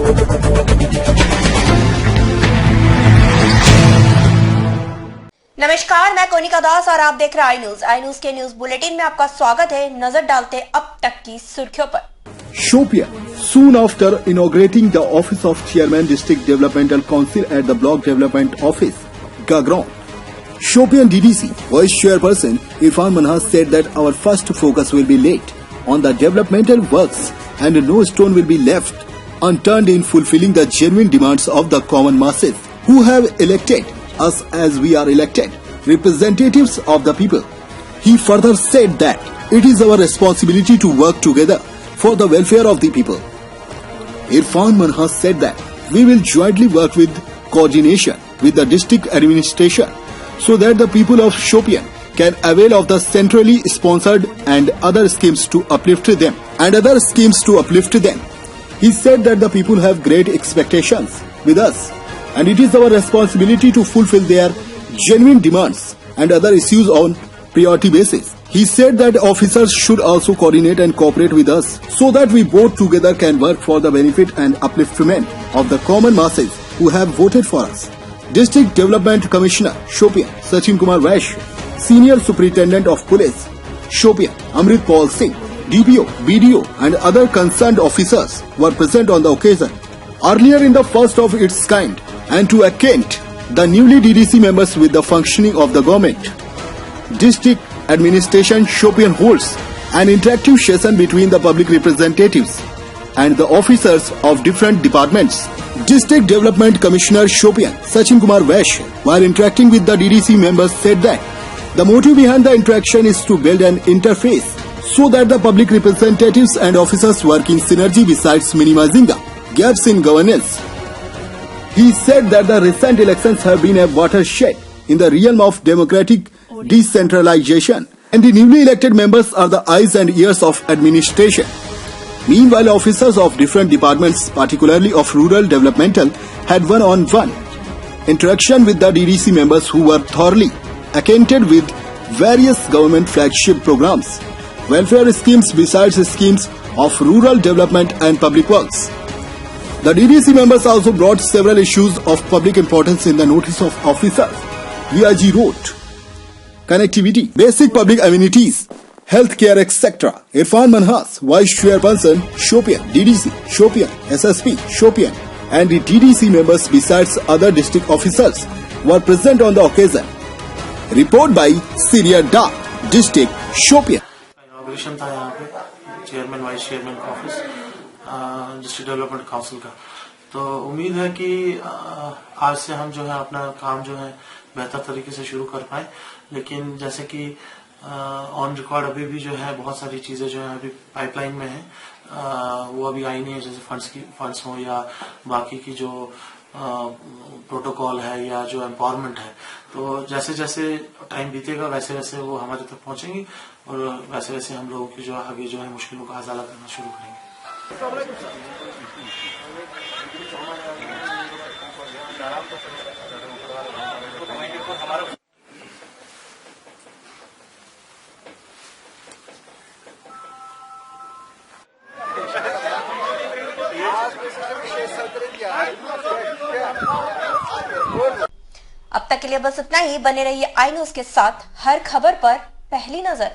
नमस्कार, मैं कोनिका दास और आप देख रहे हैं आई न्यूज के न्यूज बुलेटिन में आपका स्वागत है। नजर डालते अब तक की सुर्खियों पर। Shopian, soon after inaugurating the office of Chairman District Developmental Council at the Block Development Office, Gagron, Shopian DDC Vice Chairperson Irfan Manhas said that our first focus will be laid on the developmental works and no stone will be left unturned in fulfilling the genuine demands of the common masses who have elected us as we are elected representatives of the people. He further said that it is our responsibility to work together for the welfare of the people. Irfan Manhas said that we will jointly work with coordination with the district administration so that the people of Shopian can avail of the centrally sponsored and other schemes to uplift them. He said that the people have great expectations with us and it is our responsibility to fulfill their genuine demands and other issues on priority basis. He said that officers should also coordinate and cooperate with us so that we both together can work for the benefit and upliftment of the common masses who have voted for us. District Development Commissioner Shopian Sachin Kumar Vaishya, Senior Superintendent of Police Shopian Amrit Paul Singh, DPO, BDO and other concerned officers were present on the occasion. Earlier in the first of its kind and to acquaint the newly DDC members with the functioning of the government, District Administration Shopian holds an interactive session between the public representatives and the officers of different departments. District Development Commissioner Shopian Sachin Kumar Vaishya, while interacting with the DDC members, said that the motive behind the interaction is to build an interface so that the public representatives and officers work in synergy besides minimizing the gaps in governance. He said that the recent elections have been a watershed in the realm of democratic decentralization and the newly elected members are the eyes and ears of administration. Meanwhile, officers of different departments, particularly of rural developmental, had one-on-one interaction with the DDC members who were thoroughly acquainted with various government flagship programs, welfare schemes besides schemes of rural development and public works. The DDC members also brought several issues of public importance in the notice of officers. VIG wrote connectivity, basic public amenities, healthcare, etc. Irfan Manhas, Vice Chairperson, Shopian, DDC, Shopian, SSP, Shopian, and the DDC members besides other district officers were present on the occasion. Report by Syria Da, District, Shopian. Inauguration था यहाँ पे chairman vice chairman का office district development council का। तो उम्मीद है कि आज से हम जो है अपना काम जो है बेहतर तरीके से शुरू कर पाए। लेकिन जैसे कि ऑन रिकॉर्ड अभी भी जो है बहुत सारी चीजें जो है अभी पाइपलाइन में है, वो अभी आई नहीं है, जैसे फंड्स हो या बाकी की जो प्रोटोकॉल है या जो एम्पावरमेंट है। तो जैसे जैसे टाइम बीतेगा वैसे वैसे वो हमारे तक पहुंचेंगी और वैसे वैसे हम लोगों की जो आगे जो है मुश्किलों का हल करना शुरू करेंगे। अब तक के लिए बस इतना ही। बने रहिए आई न्यूज के साथ, हर खबर पर पहली नजर।